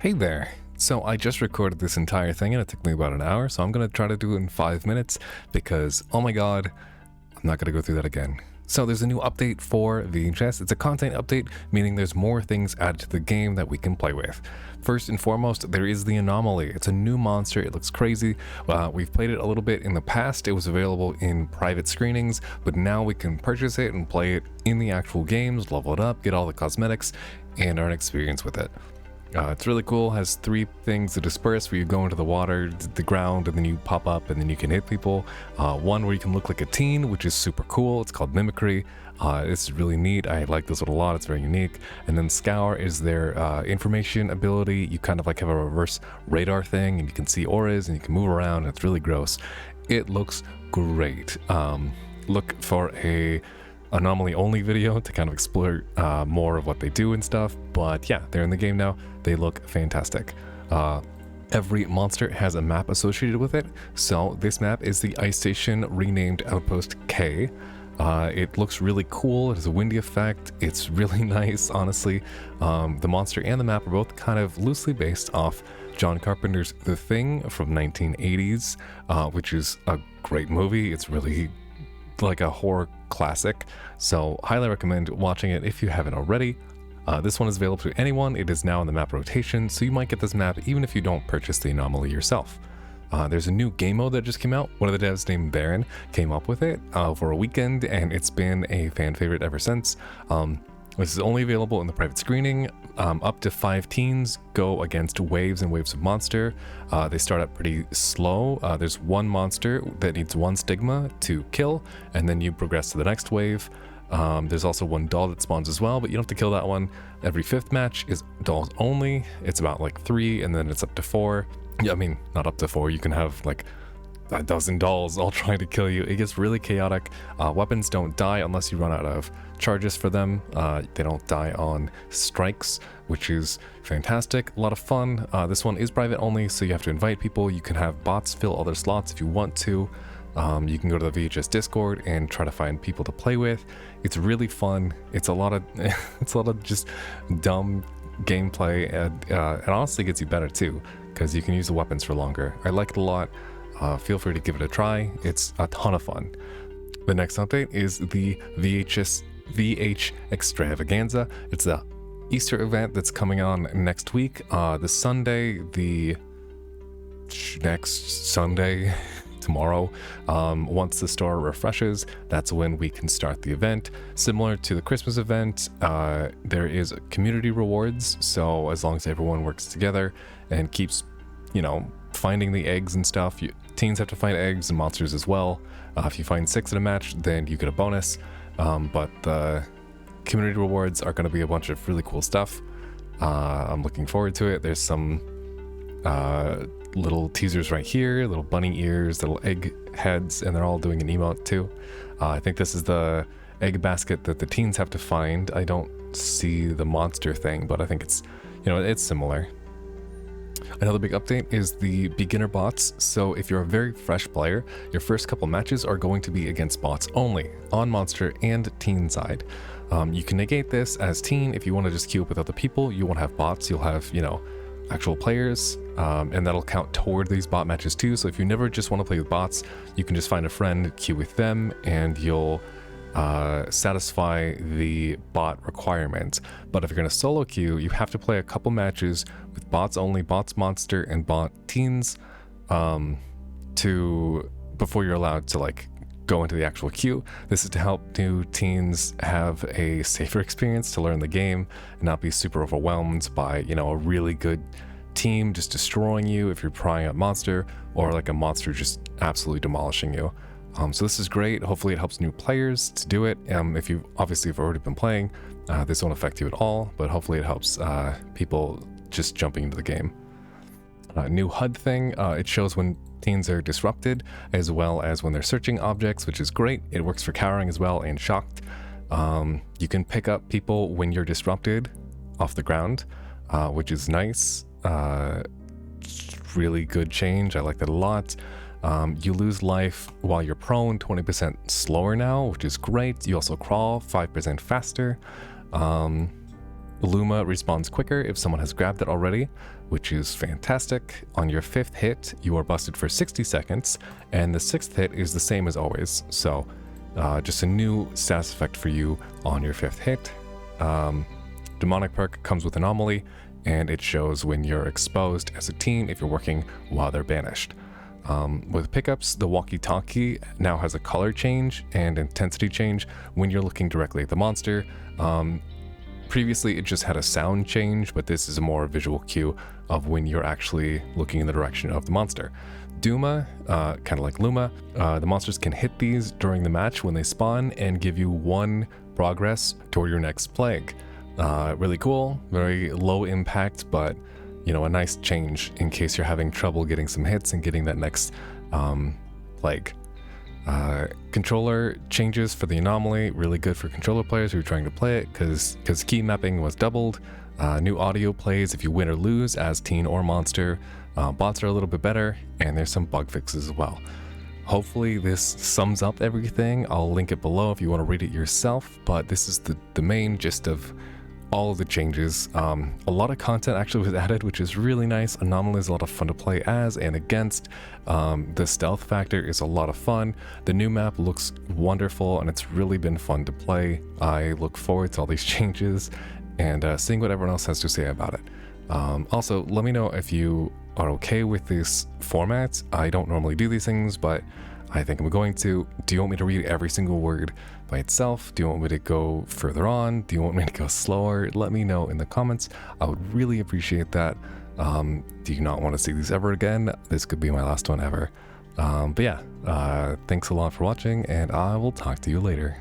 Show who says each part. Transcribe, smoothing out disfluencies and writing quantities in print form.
Speaker 1: Hey there. So I just recorded this entire thing and it took me about an hour, so I'm going to try to do it in 5 minutes because, oh my god, I'm not going to go through that again. So there's a new update for VHS. It's a content update, meaning there's more things added to the game that we can play with. First and foremost, there is the Anomaly. It's a new monster. It looks crazy. We've played it a little bit in the past. It was available in private screenings, but now we can purchase it and play it in the actual games, level it up, get all the cosmetics, and our experience with it. It's really cool. Has 3 things to disperse where you go into the water, the ground, and then you pop up and then you can hit people. One where you can look like a teen, which is super cool. It's called Mimicry. It's really neat. I like this one a lot. It's very unique. And then Scour is their information ability. You kind of like have a reverse radar thing and you can see auras and you can move around. It's really gross. It looks great. Look for a Anomaly only video to kind of explore more of what they do and stuff, but yeah, they're in the game now. They look fantastic. Every monster has a map associated with it, so this map is the ice station renamed Outpost K. It looks really cool. It has a windy effect. It's really nice, honestly. The monster and the map are both kind of loosely based off John Carpenter's The Thing from 1980s, which is a great movie. It's really like a horror classic, so highly recommend watching it if you haven't already. This one is available to anyone. It is now in the map rotation, so you might get this map even if you don't purchase the Anomaly yourself. There's a new game mode that just came out. One of the devs named Baron came up with it for a weekend, and it's been a fan favorite ever since. This is only available in the private screening. Up to 5 teens go against waves and waves of monster. They start out pretty slow. There's one monster that needs 1 stigma to kill, and then you progress to the next wave. There's also 1 doll that spawns as well, but you don't have to kill that one. Every 5th match is dolls only. It's about like 3, and then it's up to 4. Yeah, I mean, not up to 4. You can have like a dozen dolls all trying to kill you. It gets really chaotic. Weapons don't die unless you run out of charges for them. They don't die on strikes, which is fantastic. A lot of fun. This one is private only, so you have to invite people. You can have bots fill other slots if you want to. You can go to the VHS Discord and try to find people to play with. It's really fun. It's a lot of just dumb gameplay, and it honestly gets you better too, because you can use the weapons for longer. I like it a lot. Feel free to give it a try. It's a ton of fun. The next update is the VH Extravaganza. It's a Easter event that's coming on next week. The next Sunday, tomorrow. Once the store refreshes, that's when we can start the event. Similar to the Christmas event, there is community rewards. So as long as everyone works together and keeps, finding the eggs and stuff, teens have to find eggs and monsters as well. If you find 6 in a match, then you get a bonus. But the community rewards are going to be a bunch of really cool stuff. I'm looking forward to it. There's some little teasers right here, little bunny ears, little egg heads, and they're all doing an emote too. I think this is the egg basket that the teens have to find. I don't see the monster thing, but I think it's, it's similar. Another big update is the beginner bots. So if you're a very fresh player, your first couple matches are going to be against bots only, on monster and teen side. You can negate this as teen if you want to just queue up with other people. You won't have bots, you'll have, actual players, and that'll count toward these bot matches too. So if you never just want to play with bots, you can just find a friend, queue with them, and you'll satisfy the bot requirements. But if you're going to solo queue, you have to play a couple matches with bots only, bots monster, and bot teens before you're allowed to go into the actual queue. This is to help new teens have a safer experience to learn the game and not be super overwhelmed by a really good team just destroying you if you're prying out monster, or like a monster just absolutely demolishing you. So this is great. Hopefully it helps new players to do it. If you obviously have already been playing, this won't affect you at all, but hopefully it helps people just jumping into the game. New HUD thing, it shows when teens are disrupted as well as when they're searching objects, which is great. It works for cowering as well and shocked. You can pick up people when you're disrupted off the ground, which is nice. Really good change. I like that a lot. You lose life while you're prone 20% slower now, which is great. You also crawl 5% faster. Luma respawns quicker if someone has grabbed it already, which is fantastic. On your 5th hit, you are busted for 60 seconds, and the 6th hit is the same as always. So just a new status effect for you on your 5th hit. Demonic perk comes with Anomaly, and it shows when you're exposed as a team if you're working while they're banished. With pickups, the walkie-talkie now has a color change and intensity change when you're looking directly at the monster. Previously, it just had a sound change, but this is a more visual cue of when you're actually looking in the direction of the monster. Duma, kind of like Luma, the monsters can hit these during the match when they spawn and give you 1 progress toward your next plague. Really cool, very low impact, but you know, a nice change in case you're having trouble getting some hits and getting that next plague. Controller changes for the Anomaly, really good for controller players who are trying to play it because key mapping was doubled. New audio plays if you win or lose as teen or monster. Bots are a little bit better, and there's some bug fixes as well. Hopefully this sums up everything. I'll link it below if you want to read it yourself, but this is the main gist of all of the changes. A lot of content actually was added, which is really nice. Anomaly is a lot of fun to play as and against. The stealth factor is a lot of fun. The new map looks wonderful, and it's really been fun to play. I look forward to all these changes and seeing what everyone else has to say about it. Also, let me know if you are okay with this format. I don't normally do these things, but I think I'm going to. Do you want me to read every single word by itself? Do you want me to go further on? Do you want me to go slower? Let me know in the comments. I would really appreciate that. Do you not want to see these ever again? This could be my last one ever. But yeah, thanks a lot for watching, and I will talk to you later.